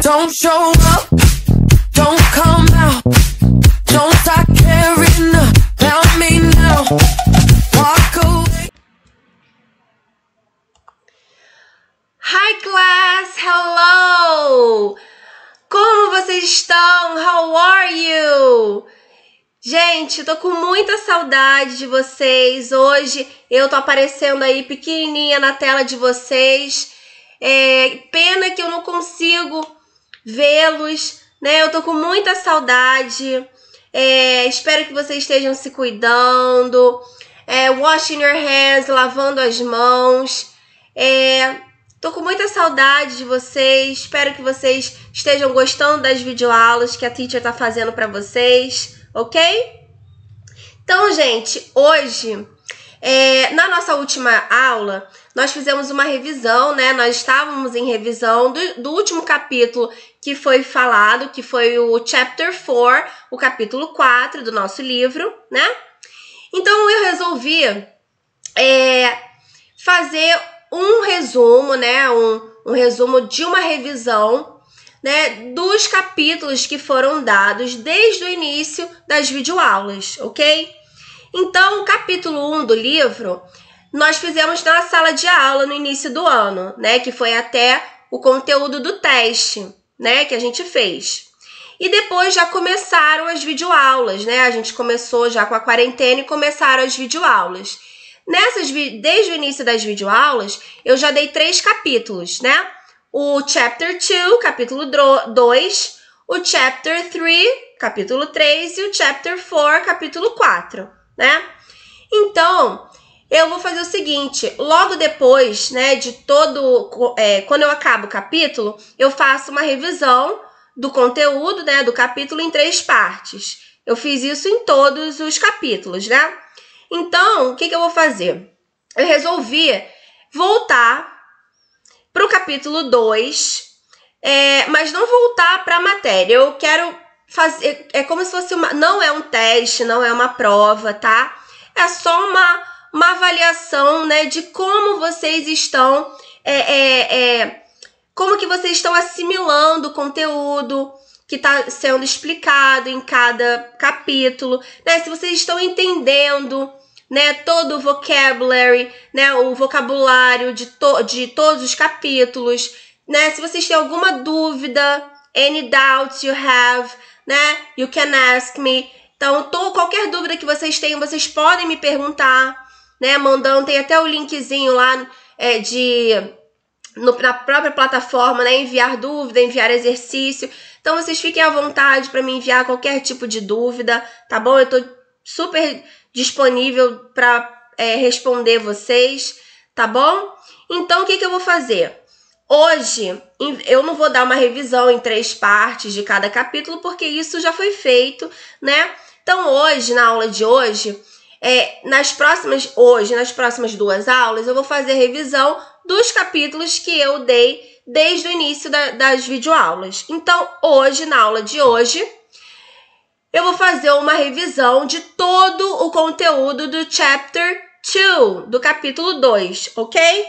Don't show up, don't come out, don't start caring about me now. Walk away. Hi class, hello! Como vocês estão? How are you? Gente, tô com muita saudade de vocês. Hoje eu tô aparecendo aí pequenininha na tela de vocês. Pena que eu não consigo vê-los, né? Eu tô com muita saudade. Espero que vocês estejam se cuidando. Washing your hands, lavando as mãos. Tô com muita saudade de vocês. Espero que vocês estejam gostando das videoaulas que a teacher tá fazendo para vocês. Ok? Então, gente, hoje, na nossa última aula, nós fizemos uma revisão, né? Nós estávamos em revisão do último capítulo que foi falado, que foi o Chapter 4, o capítulo 4 do nosso livro, né? Então, eu resolvi fazer um resumo, né? Um resumo de uma revisão, né, dos capítulos que foram dados desde o início das videoaulas, ok? Então, o capítulo 1 do livro, nós fizemos na sala de aula no início do ano, né, que foi até o conteúdo do teste, né, que a gente fez. E depois já começaram as videoaulas, né, a gente começou já com a quarentena e começaram as videoaulas. Desde o início das videoaulas, eu já dei 3 capítulos, né? O Chapter 2, capítulo 2, o Chapter 3, capítulo 3 e o Chapter 4, capítulo 4, né? Então, eu vou fazer o seguinte, logo depois, né, de quando eu acabo o capítulo, eu faço uma revisão do conteúdo, né, do capítulo em 3 partes. Eu fiz isso em todos os capítulos, né? Então, o que eu vou fazer? Eu resolvi voltar para o capítulo 2, mas não voltar para a matéria. Eu quero fazer, como se fosse não é um teste, não é uma prova, tá? É só uma avaliação, né, de como vocês estão, como que vocês estão assimilando o conteúdo que está sendo explicado em cada capítulo, né? Se vocês estão entendendo, né, todo o vocabulary, né, o vocabulário de todos os capítulos, né? Se vocês têm alguma dúvida, any doubts you have, né, you can ask me. Então, qualquer dúvida que vocês tenham, vocês podem me perguntar, né, mandando, tem até o linkzinho lá na própria plataforma, né, enviar dúvida, enviar exercício. Então, vocês fiquem à vontade para me enviar qualquer tipo de dúvida, tá bom? Eu tô super disponível para responder vocês, tá bom? Então, o que eu vou fazer? Hoje, eu não vou dar uma revisão em 3 partes de cada capítulo, porque isso já foi feito, né? Então, hoje, na aula de hoje, nas próximas 2 aulas, eu vou fazer revisão dos capítulos que eu dei desde o início das videoaulas. Então, hoje, na aula de hoje, eu vou fazer uma revisão de todo o conteúdo do Chapter 2, do capítulo 2, ok?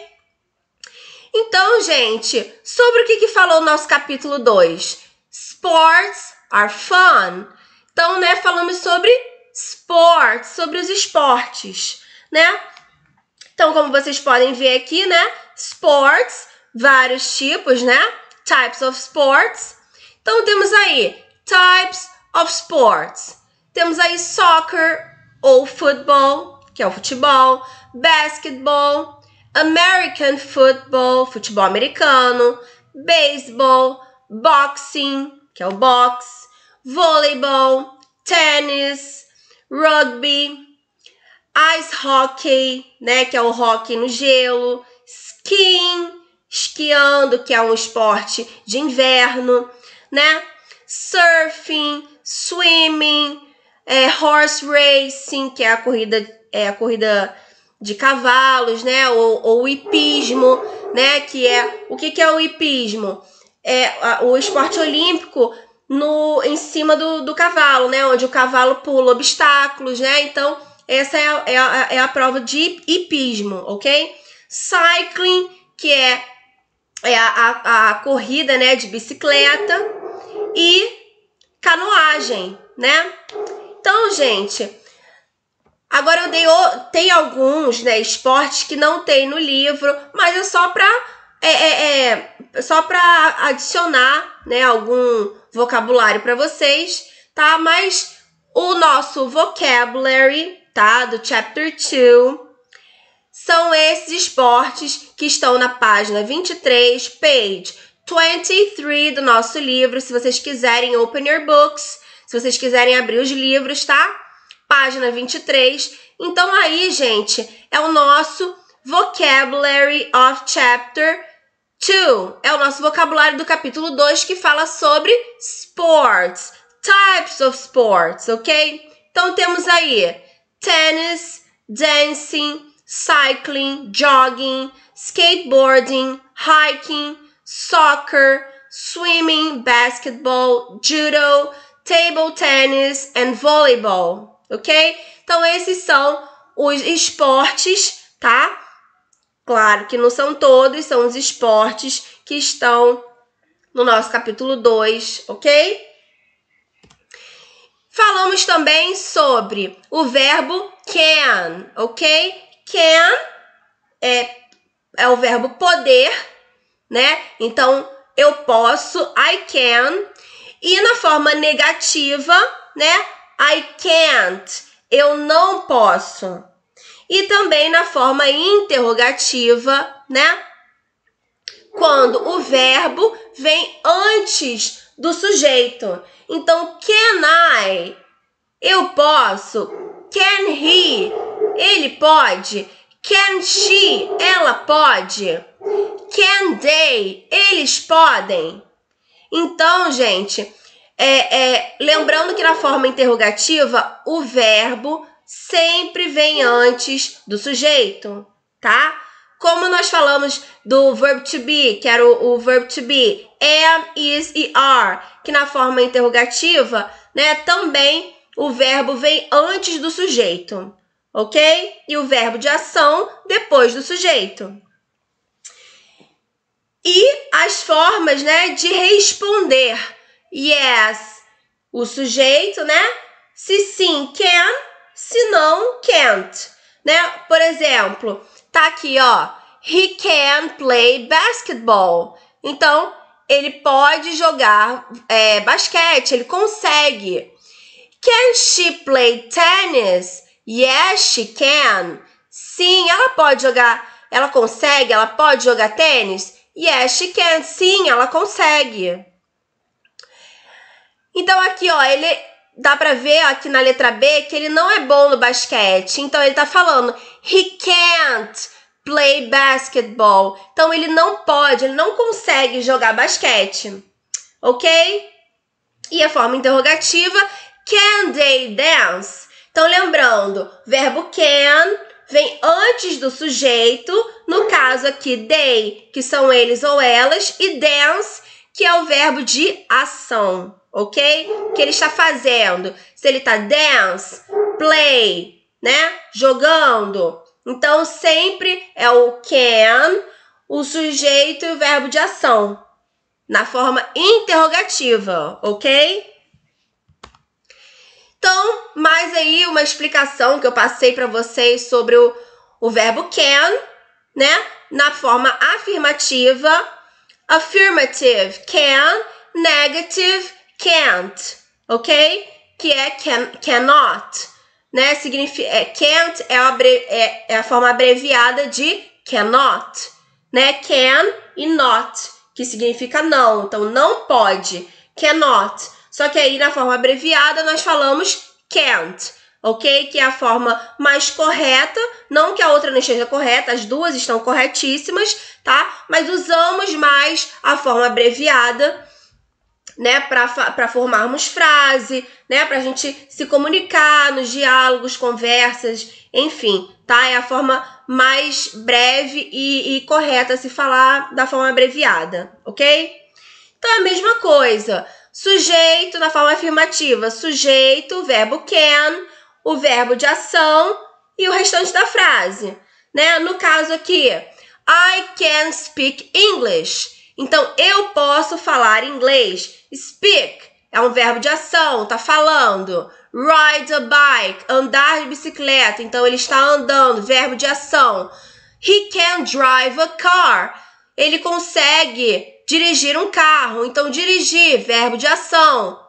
Então, gente, sobre o que falou o nosso capítulo 2? Sports are fun. Então, né, falamos sobre sports, sobre os esportes, né? Então, como vocês podem ver aqui, né, sports, vários tipos, né? Types of sports. Então, temos aí types of sports. Temos aí soccer ou football, que é o futebol, basketball, American football, futebol americano, baseball, boxing, que é o boxe, voleibol, tênis, rugby, ice hockey, né, que é o hockey no gelo, skiing, esquiando, que é um esporte de inverno, né? Surfing, swimming, horse racing, que é a corrida de cavalos, né? Ou o hipismo, né? O que é o hipismo? O esporte olímpico em cima do cavalo, né? Onde o cavalo pula obstáculos, né? Então, essa é a prova de hipismo, ok? Cycling, que é a corrida, né, de bicicleta e canoagem, né? Então, gente, agora tem alguns, né, esportes que não tem no livro, mas é só para adicionar, né, algum vocabulário para vocês, tá? Mas o nosso vocabulary, tá, do chapter 2, são esses esportes que estão na página 23, page 23 do nosso livro. Se vocês quiserem, open your books. Se vocês quiserem abrir os livros, tá? Página 23. Então, aí, gente, é o nosso vocabulary of chapter 2. É o nosso vocabulário do capítulo 2 que fala sobre sports. Types of sports, ok? Então, temos aí tennis, dancing, cycling, jogging, skateboarding, hiking, soccer, swimming, basketball, judo, table tennis and volleyball, ok? Então, esses são os esportes, tá? Claro que não são todos, são os esportes que estão no nosso capítulo 2, ok? Falamos também sobre o verbo can, ok? Can é o verbo poder, né? Então, eu posso, I can. E na forma negativa, né? I can't, eu não posso. E também na forma interrogativa, né? Quando o verbo vem antes do sujeito. Então, can I, eu posso. Can he, ele pode. Can she, ela pode. Can they, eles podem. Então, gente, lembrando que na forma interrogativa, o verbo sempre vem antes do sujeito, tá? Como nós falamos do verb to be, que era o verb to be, am, is e are, que na forma interrogativa, né, também o verbo vem antes do sujeito, ok? E o verbo de ação depois do sujeito. E as formas, né, de responder. Yes, o sujeito, né? Se sim, can. Se não, can't. Né? Por exemplo, tá aqui, ó. He can play basketball. Então, ele pode jogar basquete, ele consegue. Can she play tennis? Yes, she can. Sim, ela pode jogar. Ela consegue? Ela pode jogar tênis? Yes, she can. Sim, ela consegue. Então, aqui, ó, ele dá pra ver ó, aqui na letra B que ele não é bom no basquete. Então, ele tá falando he can't play basketball. Então, ele não pode, ele não consegue jogar basquete. Ok? E a forma interrogativa, can they dance? Então, lembrando, verbo can vem antes do sujeito, no caso aqui, they, que são eles ou elas, e dance, que é o verbo de ação, ok? O que ele está fazendo? Se ele está dance, play, né? Jogando. Então, sempre é o can, o sujeito e o verbo de ação, na forma interrogativa, ok? Então, mais aí uma explicação que eu passei para vocês sobre o verbo can, né? Na forma afirmativa, affirmative, can, negative, can't, ok? Que é cannot, né? Can't é a forma abreviada de cannot, né? Can e not, que significa não. Então, não pode, cannot. Só que aí, na forma abreviada, nós falamos can't, ok? Que é a forma mais correta. Não que a outra não esteja correta, as duas estão corretíssimas, tá? Mas usamos mais a forma abreviada, né? Para formarmos frase, né? Para a gente se comunicar nos diálogos, conversas, enfim, tá? É a forma mais breve e correta a se falar da forma abreviada, ok? Então, é a mesma coisa. Sujeito na forma afirmativa, sujeito, verbo can, o verbo de ação e o restante da frase, né? No caso aqui, I can speak English. Então, eu posso falar inglês. Speak é um verbo de ação, tá falando. Ride a bike, andar de bicicleta. Então, ele está andando, verbo de ação. He can drive a car. Ele consegue dirigir um carro. Então, dirigir, verbo de ação.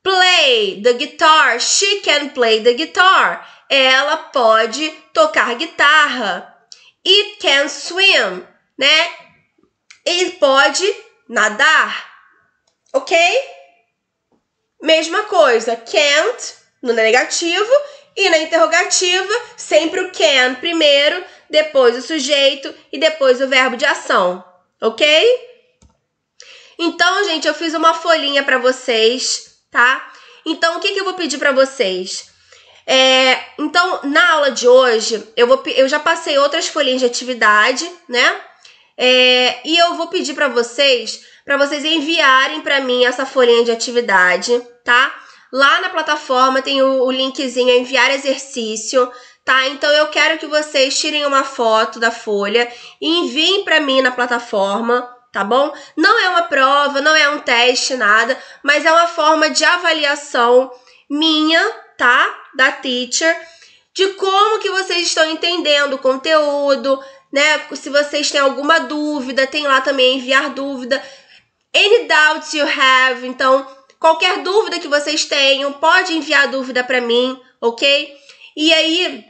Play the guitar. She can play the guitar. Ela pode tocar guitarra. It can swim, né? Ele pode nadar, ok? Mesma coisa, can't no negativo e na interrogativa, sempre o can primeiro, depois o sujeito e depois o verbo de ação, ok? Então, gente, eu fiz uma folhinha para vocês, tá? Então, o que eu vou pedir para vocês? Então, na aula de hoje, eu já passei outras folhinhas de atividade, né? E eu vou pedir para vocês enviarem para mim essa folhinha de atividade, tá? Lá na plataforma tem o linkzinho enviar exercício, tá? Então, eu quero que vocês tirem uma foto da folha e enviem para mim na plataforma, tá bom? Não é uma prova, não é um teste, nada, mas é uma forma de avaliação minha, tá? Da teacher, de como que vocês estão entendendo o conteúdo, né? Se vocês têm alguma dúvida, tem lá também enviar dúvida. Any doubts you have, então, qualquer dúvida que vocês tenham, pode enviar dúvida para mim, ok? E aí,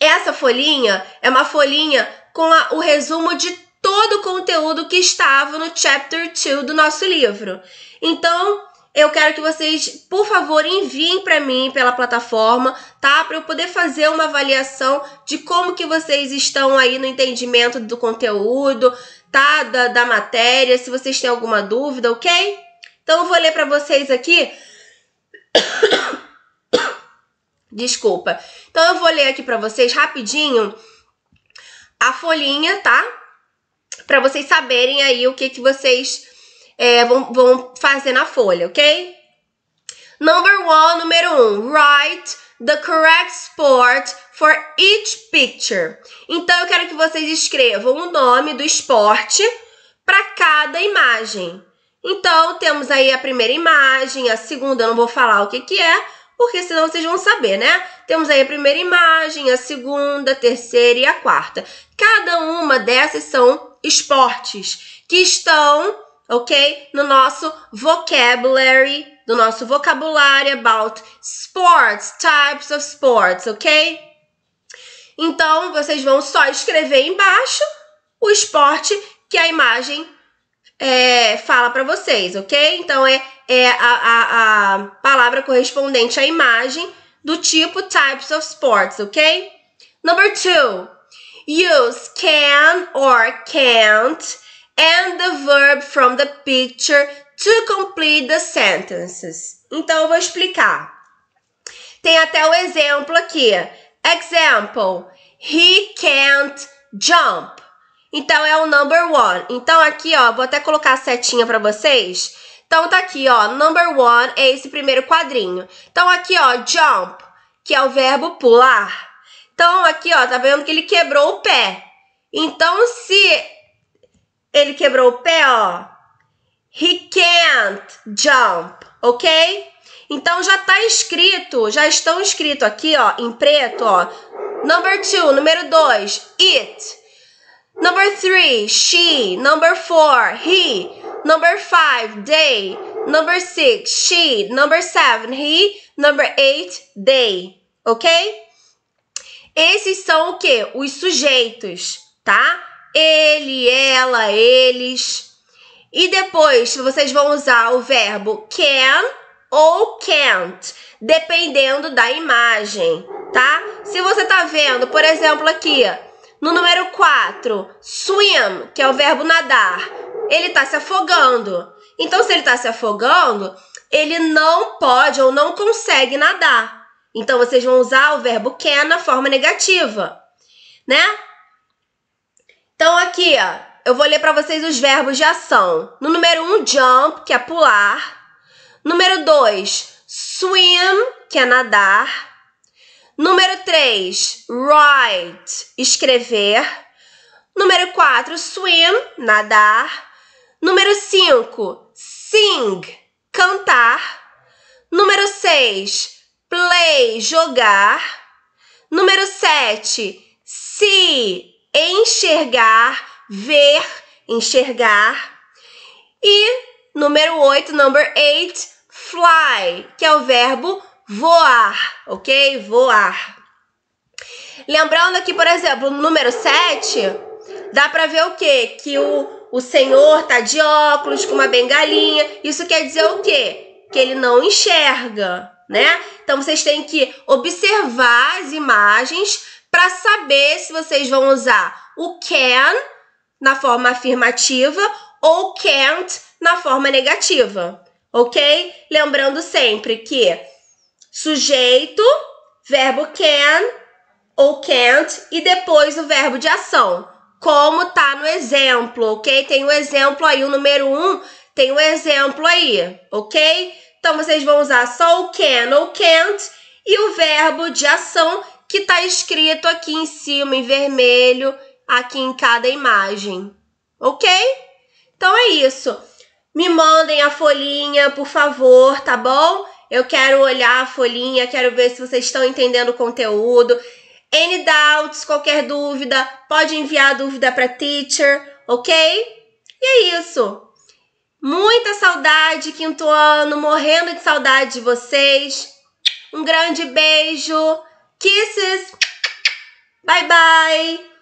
essa folhinha é uma folhinha com o resumo de todo o conteúdo que estava no Chapter 2 do nosso livro. Então, eu quero que vocês, por favor, enviem para mim pela plataforma, tá? Para eu poder fazer uma avaliação de como que vocês estão aí no entendimento do conteúdo, tá? Da matéria, se vocês têm alguma dúvida, ok? Então, eu vou ler para vocês aqui. Desculpa. Então, eu vou ler aqui para vocês rapidinho a folhinha, tá? Para vocês saberem aí o que vocês vão fazer na folha, ok? Número 1. Write the correct sport for each picture. Então, eu quero que vocês escrevam o nome do esporte para cada imagem. Então, temos aí a primeira imagem, a segunda eu não vou falar o que é, porque senão vocês vão saber, né? Temos aí a primeira imagem, a segunda, a terceira e a quarta. Cada uma dessas são esportes que estão, ok? No nosso vocabulary, do nosso vocabulário about sports, types of sports, ok? Então, vocês vão só escrever embaixo o esporte que a imagem fala para vocês, ok? Então, a palavra correspondente à imagem do tipo types of sports, ok? Number 2. Use can or can't and the verb from the picture to complete the sentences. Então, eu vou explicar. Tem até o exemplo aqui. Example, he can't jump. Então, é o number 1. Então, aqui, ó, vou até colocar a setinha para vocês. Então, tá aqui, ó, number 1 é esse primeiro quadrinho. Então, aqui, ó, jump, que é o verbo pular. Então, aqui, ó, tá vendo que ele quebrou o pé. Então, se ele quebrou o pé, ó, he can't jump, ok? Então, já tá escrito, já estão escritos aqui, ó, em preto, ó. Number 2, número 2, it. Number 3, she. Number 4, he. Number 5, they. Number 6, she. Number 7, he. Number 8, they, ok? Esses são o quê? Os sujeitos, tá? Ele, ela, eles. E depois vocês vão usar o verbo can ou can't, dependendo da imagem, tá? Se você tá vendo, por exemplo, aqui, no número 4, swim, que é o verbo nadar, ele tá se afogando. Então, se ele tá se afogando, ele não pode ou não consegue nadar. Então, vocês vão usar o verbo can na forma negativa, né? Então, aqui, ó, eu vou ler para vocês os verbos de ação. No número 1, jump, que é pular. Número 2, swim, que é nadar. Número 3, write, escrever. Número 4, swim, nadar. Número 5, sing, cantar. Número 6, play, jogar. Número 7, see, enxergar, ver, enxergar. E número 8, number 8, fly, que é o verbo voar, ok? Voar. Lembrando aqui, por exemplo, no número 7, dá pra ver o quê? Que o senhor tá de óculos, com uma bengalinha. Isso quer dizer o quê? Que ele não enxerga, né? Então, vocês têm que observar as imagens para saber se vocês vão usar o can na forma afirmativa ou can't na forma negativa, ok? Lembrando sempre que sujeito, verbo can ou can't e depois o verbo de ação, como tá no exemplo, ok? Tem o exemplo aí, o número 1 tem o exemplo aí, ok? Então, vocês vão usar só o can ou can't e o verbo de ação que tá escrito aqui em cima, em vermelho, aqui em cada imagem, ok? Então, é isso. Me mandem a folhinha, por favor, tá bom? Eu quero olhar a folhinha, quero ver se vocês estão entendendo o conteúdo. Any doubts, qualquer dúvida, pode enviar a dúvida para teacher, ok? E é isso. Muita saudade, quinto ano, morrendo de saudade de vocês. Um grande beijo. Kisses. Bye, bye.